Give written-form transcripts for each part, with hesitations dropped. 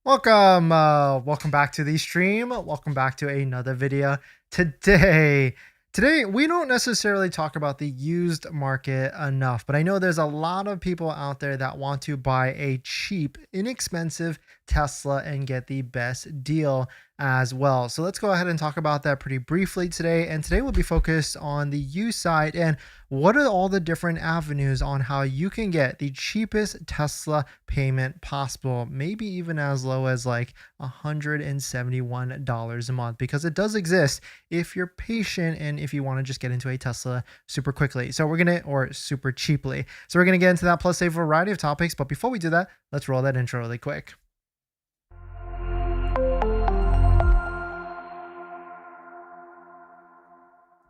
Welcome back to the stream. Welcome back to another video. Today we don't necessarily talk about the used market enough, but I know there's a lot of people out there that want to buy a cheap, inexpensive Tesla and get the best deal as well. So let's go ahead and talk about that pretty briefly today. And today we'll be focused on the used side and what are all the different avenues on how you can get the cheapest Tesla payment possible, maybe even as low as like $171 a month, because it does exist if you're patient and if you want to just get into a Tesla super quickly. Or super cheaply. So we're going to get into that plus a variety of topics. But before we do that, let's roll that intro really quick.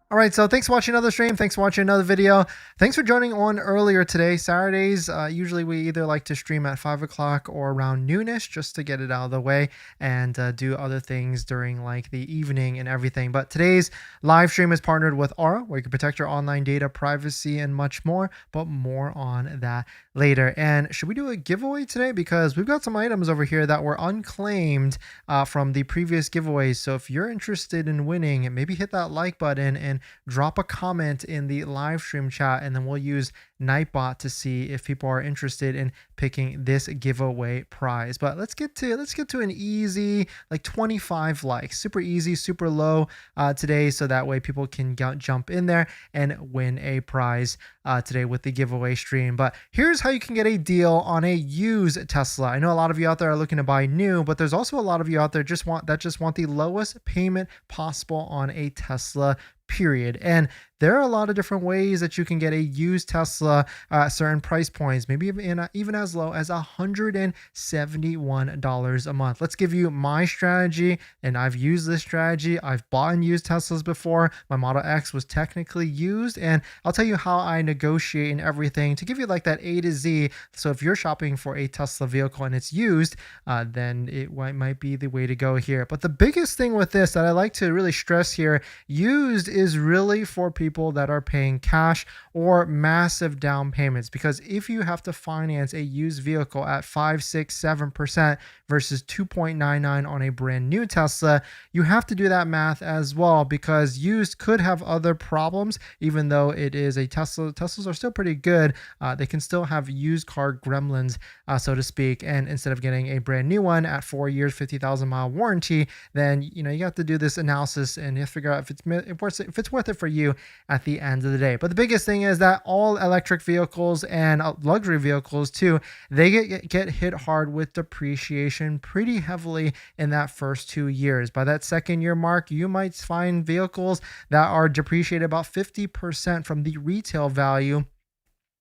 All right, so thanks for watching another stream. Thanks for watching another video. Thanks for joining on earlier today. Saturdays, usually we either like to stream at 5 o'clock or around noonish just to get it out of the way and do other things during like the evening and everything. But today's live stream is partnered with Aura, where you can protect your online data, privacy, and much more, but more on that later. And should we do a giveaway today? Because we've got some items over here that were unclaimed from the previous giveaways. So if you're interested in winning, maybe hit that like button and drop a comment in the live stream chat, and then we'll use Nightbot to see if people are interested in picking this giveaway prize. But let's get to an easy like 25 likes, super easy, super low today, so that way people can jump in there and win a prize today with the giveaway stream. But here's how you can get a deal on a used Tesla. I know a lot of you out there are looking to buy new, but there's also a lot of you out there just want the lowest payment possible on a Tesla, period. And there are a lot of different ways that you can get a used Tesla at certain price points, maybe even as low as $171 a month. Let's give you my strategy, and I've used this strategy. I've bought and used Teslas before. My Model X was technically used, and I'll tell you how I negotiate and everything to give you like that A to Z. So if you're shopping for a Tesla vehicle and it's used, then it might be the way to go here. But the biggest thing with this that I like to really stress here, used is really for people that are paying cash or massive down payments, because if you have to finance a used vehicle at 5, 6, 7% versus 2.99 on a brand new Tesla, you have to do that math as well, because used could have other problems. Even though it is a Tesla, Teslas are still pretty good. They can still have used car gremlins, so to speak. And instead of getting a brand new one at 4 years, 50,000 mile warranty, then you have to do this analysis and you have to figure out if it's worth it for you at the end of the day. But the biggest thing is that all electric vehicles and luxury vehicles too, they get hit hard with depreciation pretty heavily in that first 2 years. By that second year mark, you might find vehicles that are depreciated about 50% from the retail value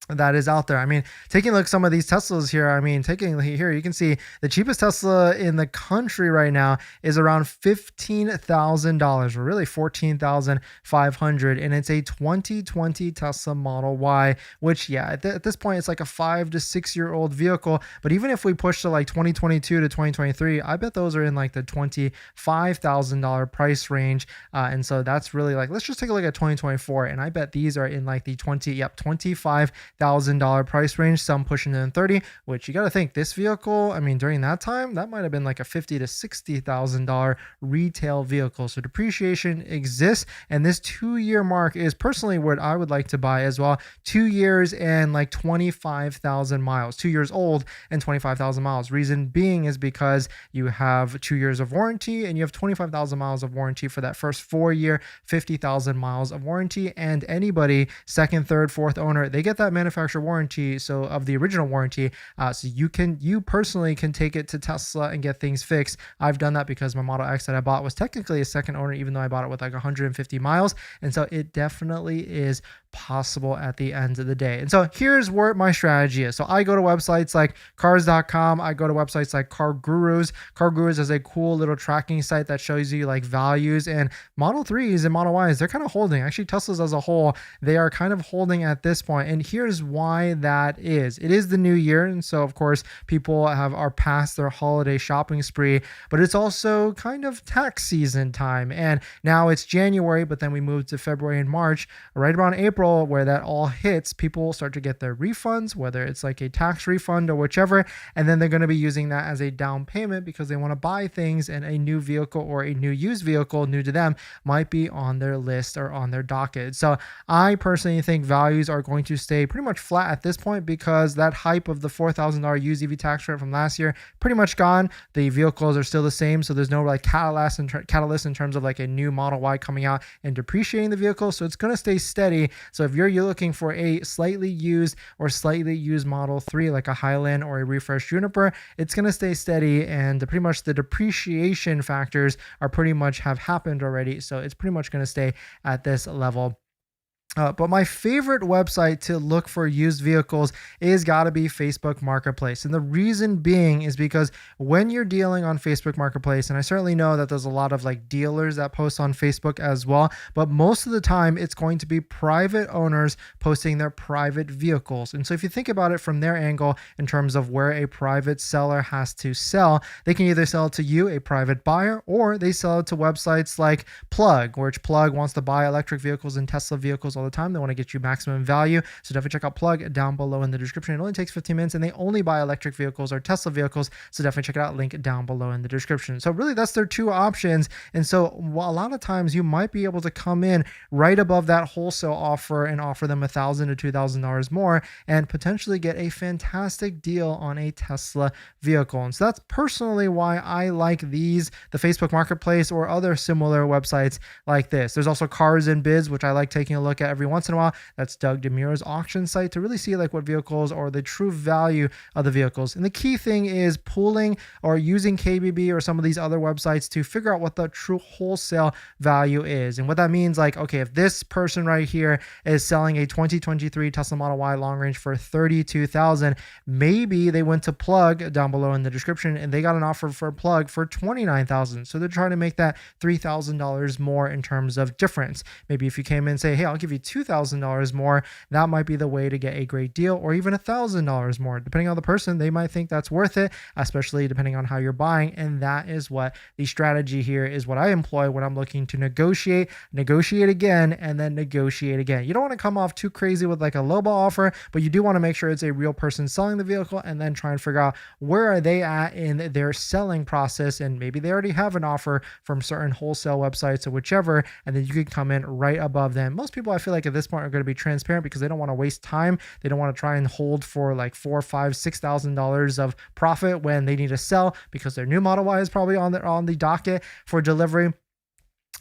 that is out there. I mean, taking a look at some of these Teslas here, you can see the cheapest Tesla in the country right now is around $15,000, or really $14,500, and it's a 2020 Tesla Model Y, which at this point it's like a 5 to 6 year old vehicle. But even if we push to like 2022 to 2023, I bet those are in like the $25,000 price range. And so that's really like, let's just take a look at 2024, and I bet these are in like the $25,000 price range, some pushing in 30, which you got to think this vehicle, I mean, during that time, that might have been like a $50,000 to $60,000 retail vehicle. So depreciation exists, and this 2 year mark is personally what I would like to buy as well. 2 years and like 25,000 miles, 2 years old and 25,000 miles. Reason being is because you have 2 years of warranty and you have 25,000 miles of warranty for that first 4 year, 50,000 miles of warranty. And anybody second, third, fourth owner, they get that manufacturer warranty, so of the original warranty, so you personally can take it to Tesla and get things fixed. I've done that because my Model X that I bought was technically a second owner, even though I bought it with like 150 miles, and so it definitely is possible at the end of the day. And so here's where my strategy is. So I go to websites like cars.com, I go to websites like Car Gurus. Car Gurus is a cool little tracking site that shows you like values, and Model 3s and Model Ys, they're kind of holding. Actually, Teslas as a whole, they are kind of holding at this point. And here's why that is. It is the new year, and so of course people are past their holiday shopping spree, but it's also kind of tax season time. And now it's January, but then we moved to February and March. Right around April, April, where that all hits, people will start to get their refunds, whether it's like a tax refund or whichever, and then they're going to be using that as a down payment because they want to buy things, and a new vehicle or a new used vehicle new to them might be on their list or on their docket. So I personally think values are going to stay pretty much flat at this point because that hype of the $4,000 used EV tax credit from last year pretty much gone. The vehicles are still the same, so there's no like catalyst in terms of like a new Model Y coming out and depreciating the vehicle, so it's going to stay steady. So if you're looking for a slightly used Model 3 like a Highland or a refreshed Juniper, it's going to stay steady, and pretty much the depreciation factors are pretty much have happened already, so it's pretty much going to stay at this level. But my favorite website to look for used vehicles is got to be Facebook Marketplace. And the reason being is because when you're dealing on Facebook Marketplace, and I certainly know that there's a lot of like dealers that post on Facebook as well, but most of the time it's going to be private owners posting their private vehicles. And so if you think about it from their angle in terms of where a private seller has to sell, they can either sell it to you, a private buyer, or they sell it to websites like Plug, which Plug wants to buy electric vehicles and Tesla vehicles all the time. They want to get you maximum value. So definitely check out Plug down below in the description. It only takes 15 minutes and they only buy electric vehicles or Tesla vehicles. So definitely check it out. Link down below in the description. So really that's their two options. And so a lot of times you might be able to come in right above that wholesale offer and offer them $1,000 to $2,000 more and potentially get a fantastic deal on a Tesla vehicle. And so that's personally why I like the Facebook Marketplace or other similar websites like this. There's also Cars and Bids, which I like taking a look at every once in a while. That's Doug DeMura's auction site to really see like what vehicles or the true value of the vehicles. And the key thing is pooling or using KBB or some of these other websites to figure out what the true wholesale value is. And what that means, like, okay, if this person right here is selling a 2023 Tesla Model Y long range for $32,000, maybe they went to Plug down below in the description and they got an offer for Plug for $29,000. So they're trying to make that $3,000 more in terms of difference. Maybe if you came in and say, hey, I'll give you $2,000 more, that might be the way to get a great deal, or even $1,000 more. Depending on the person, they might think that's worth it, especially depending on how you're buying. And that is what the strategy here is, what I employ when I'm looking to negotiate again, and then negotiate again. You don't want to come off too crazy with like a lowball offer, but you do want to make sure it's a real person selling the vehicle and then try and figure out where are they at in their selling process. And maybe they already have an offer from certain wholesale websites or whichever, and then you can come in right above them. Most people, I feel like at this point, are going to be transparent because they don't want to waste time. They don't want to try and hold for like $4,000, $5,000, $6,000 of profit when they need to sell because their new Model Y is probably on the docket for delivery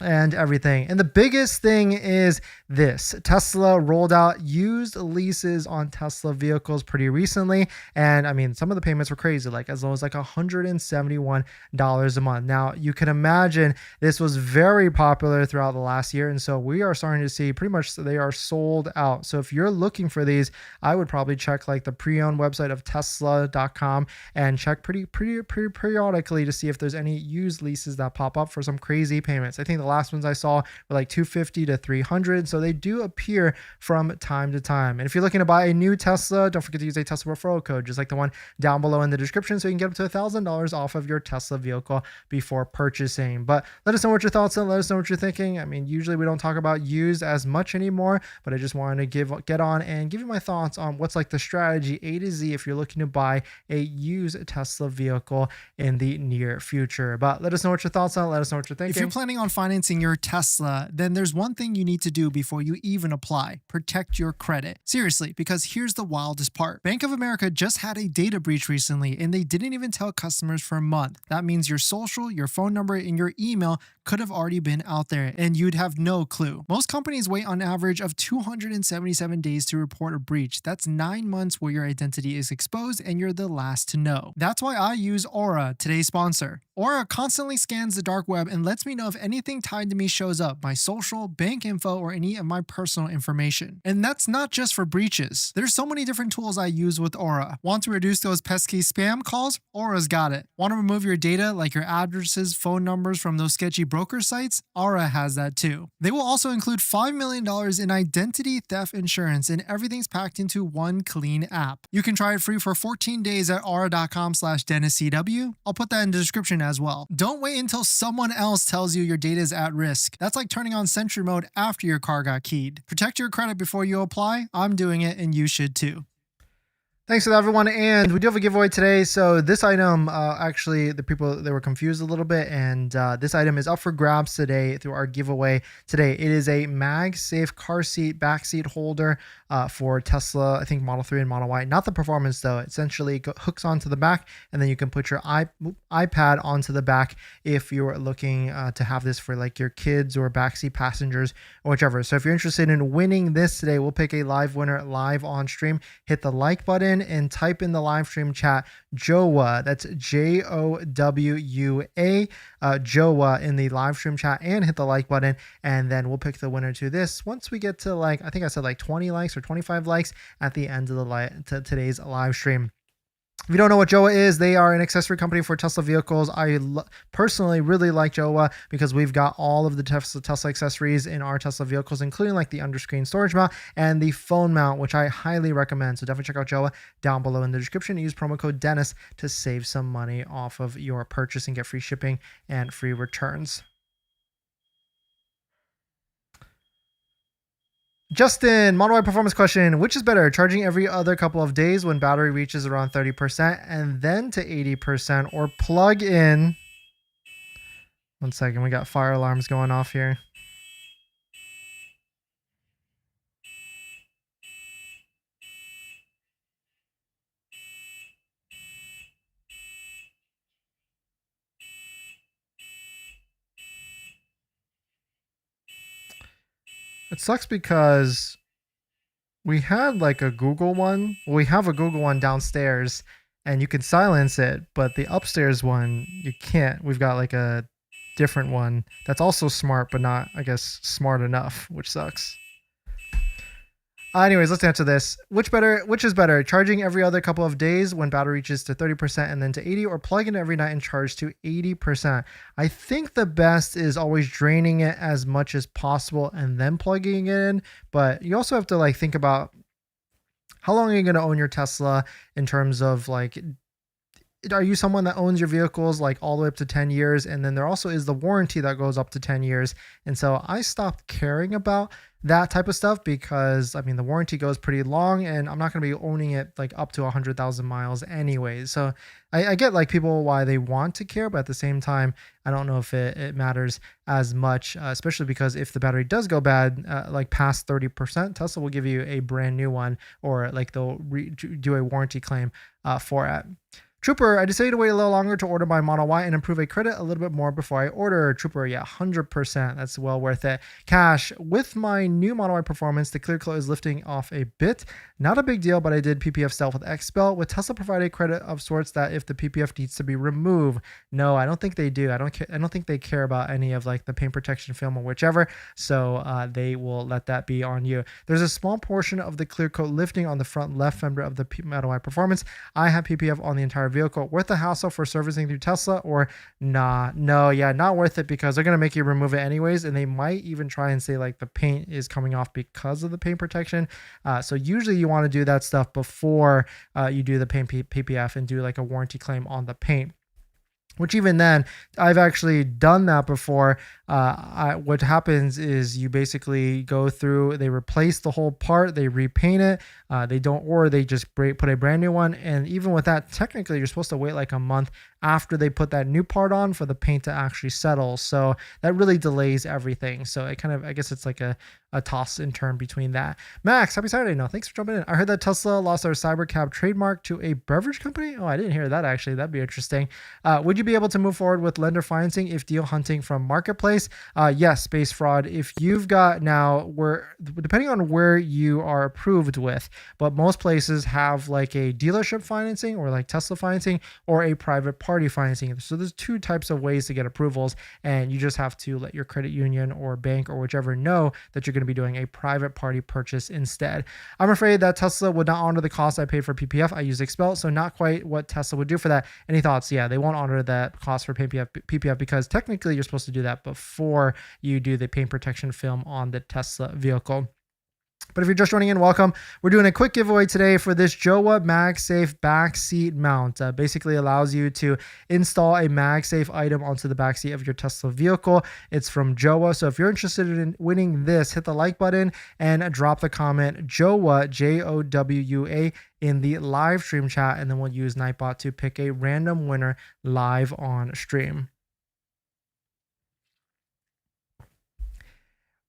and everything. And the biggest thing is this: Tesla rolled out used leases on Tesla vehicles pretty recently. And I mean, some of the payments were crazy, like as low as like $171 a month. Now you can imagine this was very popular throughout the last year. And so we are starting to see pretty much they are sold out. So if you're looking for these, I would probably check like the pre-owned website of Tesla.com and check pretty periodically to see if there's any used leases that pop up for some crazy payments. I think the last ones I saw were like $250 to $300. So they do appear from time to time. And if you're looking to buy a new Tesla, don't forget to use a Tesla referral code, just like the one down below in the description, so you can get up to $1,000 off of your Tesla vehicle before purchasing. But let us know what your thoughts are. Let us know what you're thinking. I mean, usually we don't talk about used as much anymore, but I just wanted to get on and give you my thoughts on what's like the strategy A to Z if you're looking to buy a used Tesla vehicle in the near future. But let us know what your thoughts are. Let us know what you're thinking. If you're planning on financing your Tesla, then there's one thing you need to do before you even apply: protect your credit. Seriously, because here's the wildest part. Bank of America just had a data breach recently, and they didn't even tell customers for a month. That means your social, your phone number, and your email could have already been out there, and you'd have no clue. Most companies wait on average of 277 days to report a breach. That's 9 months where your identity is exposed and you're the last to know. That's why I use Aura, today's sponsor. Aura constantly scans the dark web and lets me know if anything tied to me shows up: my social, bank info, or any of my personal information. And that's not just for breaches. There's so many different tools I use with Aura. Want to reduce those pesky spam calls? Aura's got it. Want to remove your data, like your addresses, phone numbers, from those sketchy broker sites? Aura has that too. They will also include $5 million in identity theft insurance, and everything's packed into one clean app. You can try it free for 14 days at aura.com/DennisCW. I'll put that in the description as well. Don't wait until someone else tells you your data is is at risk. That's like turning on Sentry mode after your car got keyed. Protect your credit before you apply. I'm doing it and you should too. Thanks for that, everyone. And we do have a giveaway today. So this item, actually, the people, they were confused a little bit. And this item is up for grabs today through our giveaway today. It is a MagSafe car seat, back seat holder for Tesla, I think Model 3 and Model Y. Not the performance, though. It essentially hooks onto the back, and then you can put your iPad onto the back if you're looking to have this for like your kids or backseat passengers or whichever. So if you're interested in winning this today, we'll pick a live winner live on stream. Hit the like button and type in the live stream chat Jowua. That's Jowua, Jowua in the live stream chat, and hit the like button, and then we'll pick the winner to this once we get to, like, I think I said like 20 likes or 25 likes at the end of the today's live stream. If you don't know what Jowua is, they are an accessory company for Tesla vehicles. I personally really like Jowua because we've got all of the Tesla accessories in our Tesla vehicles, including like the underscreen storage mount and the phone mount, which I highly recommend. So definitely check out Jowua down below in the description. Use promo code Dennis to save some money off of your purchase and get free shipping and free returns. Justin, Model Y performance question. Which is better, charging every other couple of days when battery reaches around 30% and then to 80%, or plug in? One second, we got fire alarms going off here. It sucks because we had like a Google one. We have a Google one downstairs and you can silence it, but the upstairs one, you can't. We've got like a different one that's also smart, but not, I guess, smart enough, which sucks. Anyways, let's answer this. Which is better, charging every other couple of days when battery reaches to 30% and then to 80%, or plug in every night and charge to 80%? I think the best is always draining it as much as possible and then plugging it in. But you also have to like think about how long are you going to own your Tesla in terms of like, are you someone that owns your vehicles like all the way up to 10 years? And then there also is the warranty that goes up to 10 years. And so I stopped caring about that type of stuff because, I mean, the warranty goes pretty long and I'm not going to be owning it like up to 100,000 miles anyways. So I get like people why they want to care, but at the same time, I don't know if it matters as much, especially because if the battery does go bad, like past 30%, Tesla will give you a brand new one, or like they'll do a warranty claim for it. Trooper, I decided to wait a little longer to order my Model Y and improve a credit a little bit more before I order. Trooper, yeah, 100%. That's well worth it. Cash, with my new Model Y performance, the clear coat is lifting off a bit. Not a big deal, but I did PPF stealth with XPEL. With Tesla provide a credit of sorts that if the PPF needs to be removed? No, I don't think they do. I don't think they care about any of like the paint protection film or whichever. So they will let that be on you. There's a small portion of the clear coat lifting on the front left fender of the Model Y performance. I have PPF on the entire vehicle. Worth the hassle for servicing through Tesla, or nah? No, yeah, not worth it because they're going to make you remove it anyways, and they might even try and say like the paint is coming off because of the paint protection. So usually you want to do that stuff before you do the paint PPF and do like a warranty claim on the paint. Which even then, I've actually done that before. What happens is you basically go through, they replace the whole part, they repaint it, they just put a brand new one. And even with that, technically you're supposed to wait like a month after they put that new part on for the paint to actually settle. So that really delays everything. So it kind of, I guess it's like a toss in turn between that. Max, happy Saturday. No, thanks for jumping in. I heard that Tesla lost their Cybercab trademark to a beverage company. Oh, I didn't hear that actually. That'd be interesting. Would you be able to move forward with lender financing if deal hunting from marketplace? Yes, Space Fraud. If you've got now, depending on where you are approved with, but most places have like a dealership financing or like Tesla financing or a private party financing. So there's two types of ways to get approvals, and you just have to let your credit union or bank or whichever know that you're going to be doing a private party purchase instead. I'm afraid that Tesla would not honor the cost I paid for PPF. I use XPEL, so not quite what Tesla would do for that. Any thoughts? Yeah, they won't honor that cost for PPF because technically you're supposed to do that before you do the paint protection film on the Tesla vehicle. But if you're just joining in, welcome. We're doing a quick giveaway today for this Jowua MagSafe backseat mount. Basically allows you to install a MagSafe item onto the backseat of your Tesla vehicle. It's from Jowua. So if you're interested in winning this, hit the like button and drop the comment Jowua, Jowua, in the live stream chat, and then we'll use Nightbot to pick a random winner live on stream.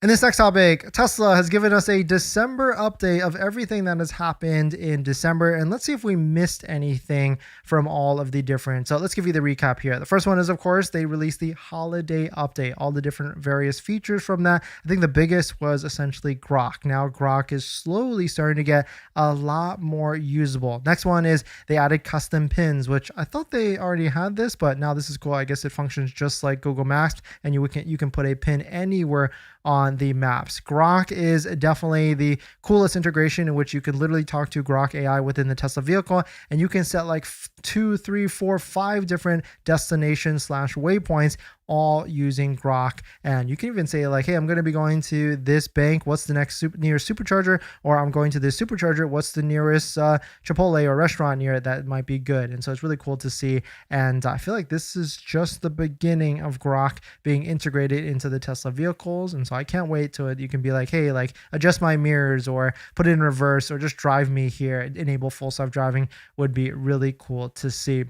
In this next topic, Tesla has given us a December update of everything that has happened in December. And let's see if we missed anything from all of the different. So let's give you the recap here. The first one is, of course, they released the holiday update, all the different various features from that. I think the biggest was essentially Grok. Now Grok is slowly starting to get a lot more usable. Next one is they added custom pins, which I thought they already had this, but now this is cool. I guess it functions just like Google Maps, and you can put a pin anywhere on the maps. Grok is definitely the coolest integration in which you can literally talk to Grok AI within the Tesla vehicle, and you can set like 2, 3, 4, 5 different destinations / waypoints, all using Grok. And you can even say like, hey, I'm going to be going to this bank. What's the next nearest supercharger? Or I'm going to this supercharger. What's the nearest Chipotle or restaurant near it that might be good? And so it's really cool to see. And I feel like this is just the beginning of Grok being integrated into the Tesla vehicles. And so I can't wait till you can be like, hey, like adjust my mirrors or put it in reverse or just drive me here. Enable full self-driving would be really cool to see.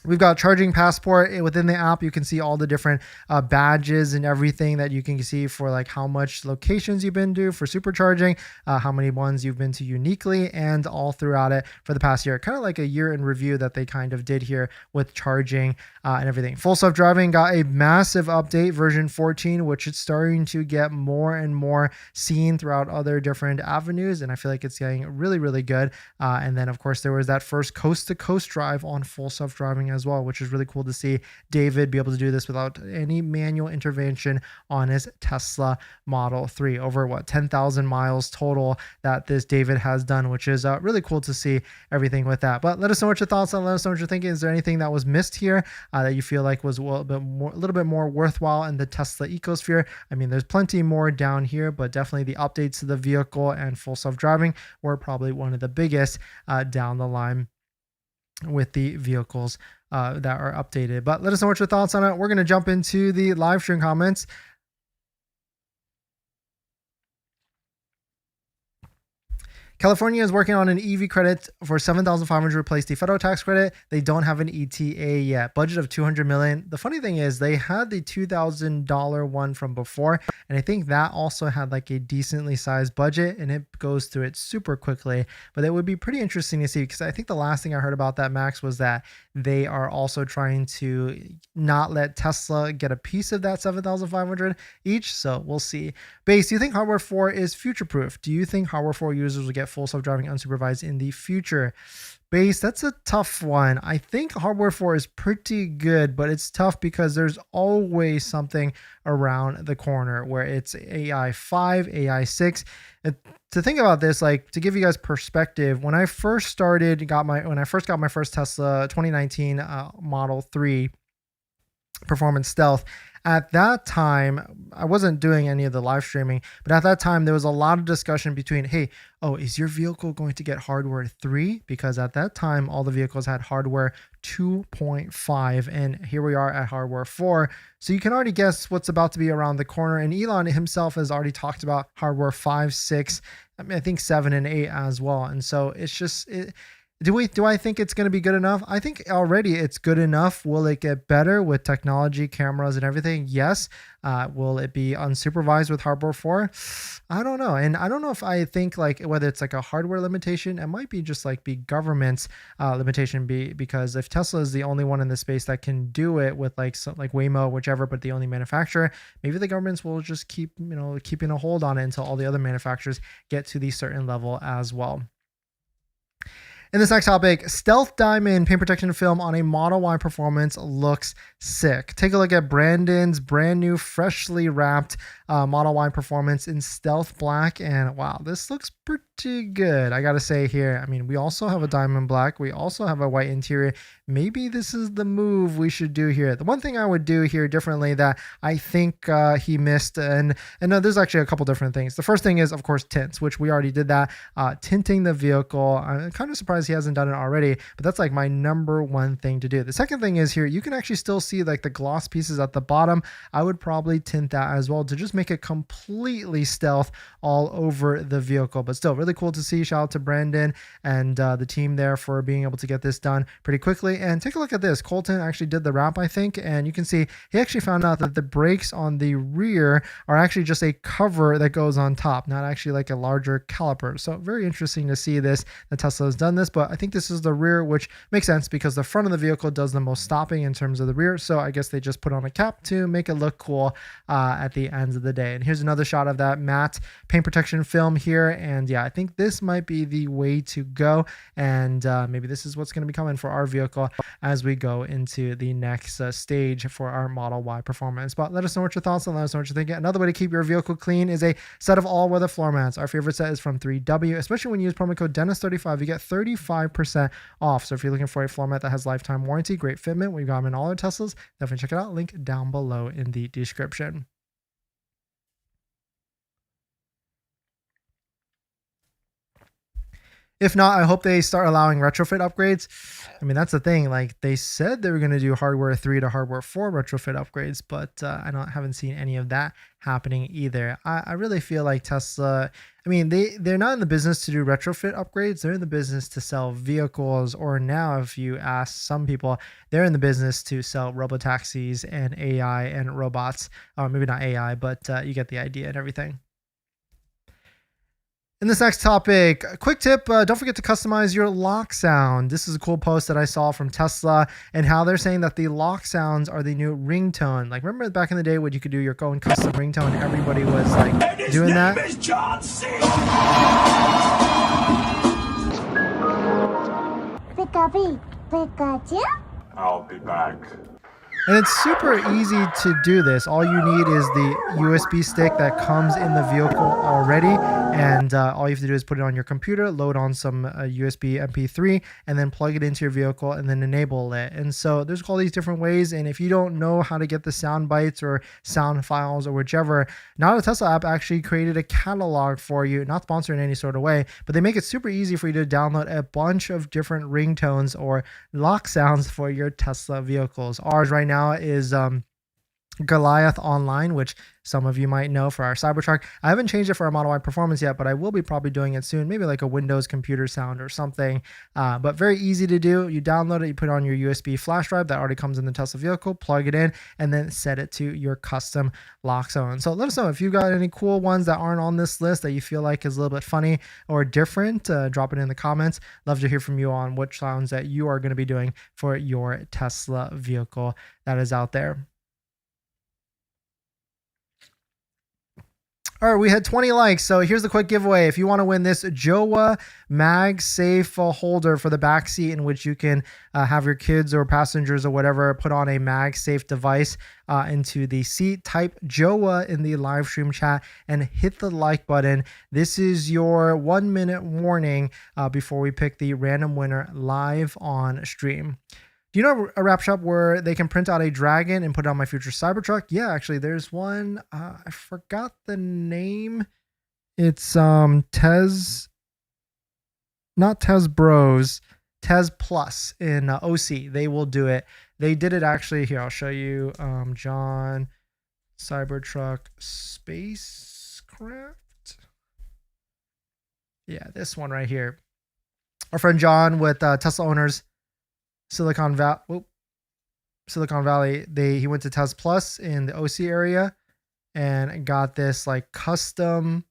We've got charging passport within the app. You can see all the different badges and everything that you can see for like how much locations you've been to for supercharging, how many ones you've been to uniquely, and all throughout it for the past year. Kind of like a year in review that they kind of did here with charging and everything. Full self-driving got a massive update, version 14, which is starting to get more and more seen throughout other different avenues. And I feel like it's getting really, really good. And then of course there was that first coast to coast drive on full self-driving as well, which is really cool to see David be able to do this without any manual intervention on his Tesla Model 3. Over 10,000 miles total that this David has done, which is really cool to see everything with that. But let us know what your thoughts are. Let us know what you're thinking. Is there anything that was missed here that you feel like was a little bit more worthwhile in the Tesla ecosphere? I mean, there's plenty more down here, but definitely the updates to the vehicle and full self-driving were probably one of the biggest down the line with the vehicles that are updated. But let us know what your thoughts on it. We're going to jump into the live stream comments. California is working on an EV credit for $7,500 to replace the federal tax credit. They don't have an ETA yet. Budget of $200 million. The funny thing is they had the $2,000 one from before, and I think that also had like a decently sized budget, and it goes through it super quickly. But it would be pretty interesting to see, because I think the last thing I heard about that, Max, was that they are also trying to not let Tesla get a piece of that $7,500 each. So we'll see. Base, do you think hardware 4 is future proof? Do you think hardware 4 users will get full self-driving unsupervised in the future? Base, that's a tough one. I think hardware 4 is pretty good, but it's tough because there's always something around the corner where it's AI 5, AI 6. To think about this, like to give you guys perspective, when I first got my first Tesla 2019 Model 3 Performance Stealth, at that time, I wasn't doing any of the live streaming, but at that time, there was a lot of discussion between, hey, oh, is your vehicle going to get hardware 3? Because at that time, all the vehicles had hardware 2.5, and here we are at hardware 4. So you can already guess what's about to be around the corner. And Elon himself has already talked about hardware 5, 6, I think 7 and 8 as well. And so it's just... Do I think it's going to be good enough? I think already it's good enough. Will it get better with technology, cameras, and everything? Yes. Will it be unsupervised with hardware 4? I don't know. And I don't know if I think like whether it's like a hardware limitation, it might be just like be government's limitation, because if Tesla is the only one in the space that can do it with like Waymo, whichever, but the only manufacturer, maybe the governments will just keep, keeping a hold on it until all the other manufacturers get to the certain level as well. In this next topic, Stealth Diamond paint protection film on a Model Y Performance looks sick. Take a look at Brandon's brand new, freshly wrapped Model Y Performance in Stealth Black, and wow, this looks pretty good. I gotta say here, I mean, we also have a diamond black. We also have a white interior. Maybe this is the move we should do here. The one thing I would do here differently that I think he missed, and no, there's actually a couple different things. The first thing is, of course, tints, which we already did that. Tinting the vehicle. I'm kind of surprised he hasn't done it already, but that's like my number one thing to do. The second thing is here, you can actually still see like the gloss pieces at the bottom. I would probably tint that as well to just make it completely stealth all over the vehicle, but still really cool to see. Shout out to Brandon and the team there for being able to get this done pretty quickly. And take a look at this. Colton actually did the wrap, I think, and you can see he actually found out that the brakes on the rear are actually just a cover that goes on top, not actually like a larger caliper. So very interesting to see this, that Tesla has done this, but I think this is the rear, which makes sense because the front of the vehicle does the most stopping in terms of the rear. So I guess they just put on a cap to make it look cool at the end of the day. And here's another shot of that matte paint protection film here. And yeah, I think this might be the way to go. And maybe this is what's going to be coming for our vehicle as we go into the next stage for our Model Y Performance. But let us know what your thoughts are, let us know what you're thinking. Another way to keep your vehicle clean is a set of all-weather floor mats. Our favorite set is from 3W, especially when you use promo code Dennis35, you get 35% off. So if you're looking for a floor mat that has lifetime warranty, great fitment, we've got them in all our Teslas. Definitely check it out. Link down below in the description. If not, I hope they start allowing retrofit upgrades. I mean, that's the thing. Like they said they were going to do hardware 3 to hardware 4 retrofit upgrades, but haven't seen any of that happening either. I really feel like Tesla, I mean, they're not in the business to do retrofit upgrades. They're in the business to sell vehicles, or now if you ask some people, they're in the business to sell robotaxis and AI and robots. Maybe not AI, but you get the idea and everything. In this next topic, a quick tip, don't forget to customize your lock sound. This is a cool post that I saw from Tesla and how they're saying that the lock sounds are the new ringtone. Like, remember back in the day when you could do your own custom ringtone and everybody was like doing that? Pikachu? I'll be back. And it's super easy to do this. All you need is the USB stick that comes in the vehicle already. And all you have to do is put it on your computer, load on some USB MP3, and then plug it into your vehicle and then enable it. And so there's all these different ways. And if you don't know how to get the sound bites or sound files or whichever, now the Tesla app actually created a catalog for you, not sponsored in any sort of way, but they make it super easy for you to download a bunch of different ringtones or lock sounds for your Tesla vehicles. Ours right now is Goliath Online, which some of you might know for our Cybertruck. I haven't changed it for our Model Y Performance yet, but I will be probably doing it soon, maybe like a Windows computer sound or something. But very easy to do. You download it, you put it on your USB flash drive that already comes in the Tesla vehicle, plug it in, and then set it to your custom lock zone. So let us know if you've got any cool ones that aren't on this list that you feel like is a little bit funny or different. Drop it in the comments. Love to hear from you on which sounds that you are going to be doing for your Tesla vehicle that is out there. All right, we had 20 likes, so here's the quick giveaway. If you want to win this Jowua MagSafe holder for the back seat, in which you can have your kids or passengers or whatever put on a MagSafe device into the seat, type Jowua in the live stream chat and hit the like button. This is your 1 minute warning before we pick the random winner live on stream. Do you know a wrap shop where they can print out a dragon and put it on my future Cybertruck? Yeah, actually, there's one. I forgot the name. It's Tez, not Tez Bros, Tez Plus in OC. They will do it. They did it actually. Here, I'll show you. John Cybertruck Spacecraft. Yeah, this one right here. Our friend John with Tesla Owners. Silicon Valley, he went to Tesla Plus in the OC area and got this like custom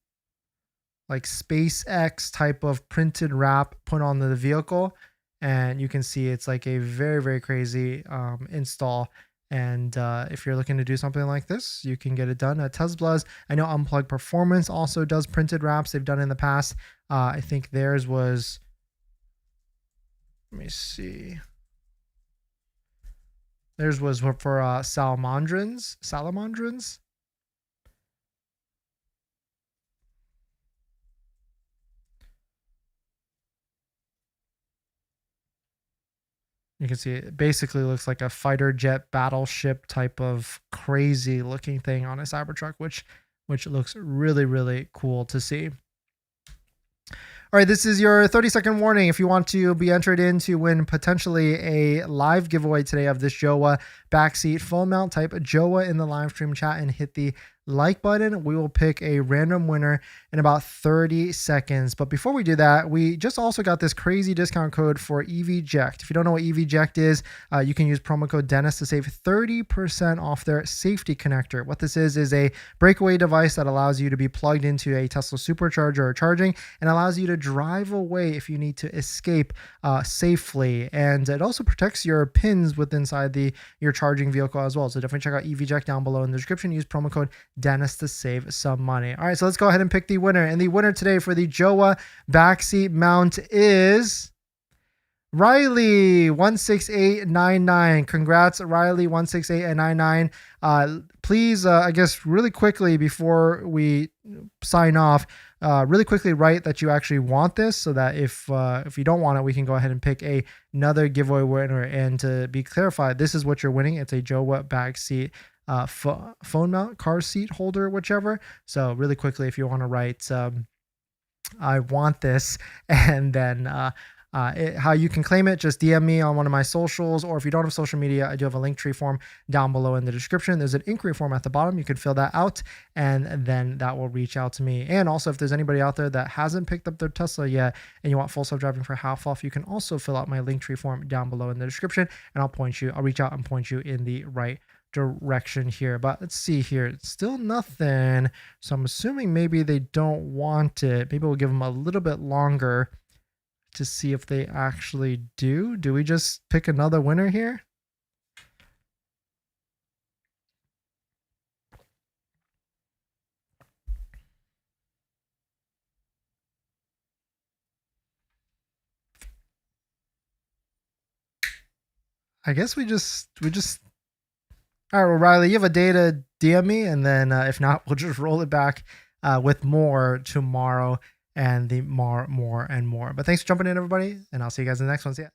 like SpaceX type of printed wrap put on the vehicle, and you can see it's like a very, very crazy install. And if you're looking to do something like this, you can get it done at Tesla's. I know Unplugged Performance also does printed wraps. They've done it in the past. I think theirs was Let me see. Theirs was for salamandrins. Salamandrins. You can see it basically looks like a fighter jet battleship type of crazy looking thing on a Cybertruck, which looks really, really cool to see. All right, this is your 30-second warning. If you want to be entered in to win potentially a live giveaway today of this Jowua backseat phone mount, type Jowua in the live stream chat and hit the like button. We will pick a random winner in about 30 seconds. But before we do that, we just also got this crazy discount code for EVJect. If you don't know what EVJect is, you can use promo code Dennis to save 30% off their safety connector. What this is a breakaway device that allows you to be plugged into a Tesla supercharger or charging and allows you to drive away if you need to escape safely. And it also protects your pins with inside your charging vehicle as well. So definitely check out EVJect down below in the description. Use promo code Dennis to save some money. All right, so let's go ahead and pick the winner. And the winner today for the Jowua backseat mount is Riley16899. Congrats, Riley16899. Please, I guess really quickly before we sign off, really quickly write that you actually want this, so that if you don't want it, we can go ahead and pick another giveaway winner. And to be clarified, this is what you're winning. It's a Jowua backseat phone mount, car seat holder, whichever. So really quickly, if you want to write I want this, and then how you can claim it, just DM me on one of my socials, or if you don't have social media, I do have a Linktree form down below in the description. There's an inquiry form at the bottom. You can fill that out, and then that will reach out to me. And also, if there's anybody out there that hasn't picked up their Tesla yet and you want full self-driving for half off, you can also fill out my Linktree form down below in the description, and I'll reach out and point you in the right direction here. But let's see here, it's still nothing, so I'm assuming maybe they don't want it. Maybe we'll give them a little bit longer to see if they actually do. Do we just pick another winner here? I guess we just all right, well, Riley, you have a data, DM me, and then if not, we'll just roll it back with more tomorrow and the more and more. But thanks for jumping in, everybody, and I'll see you guys in the next one. See ya.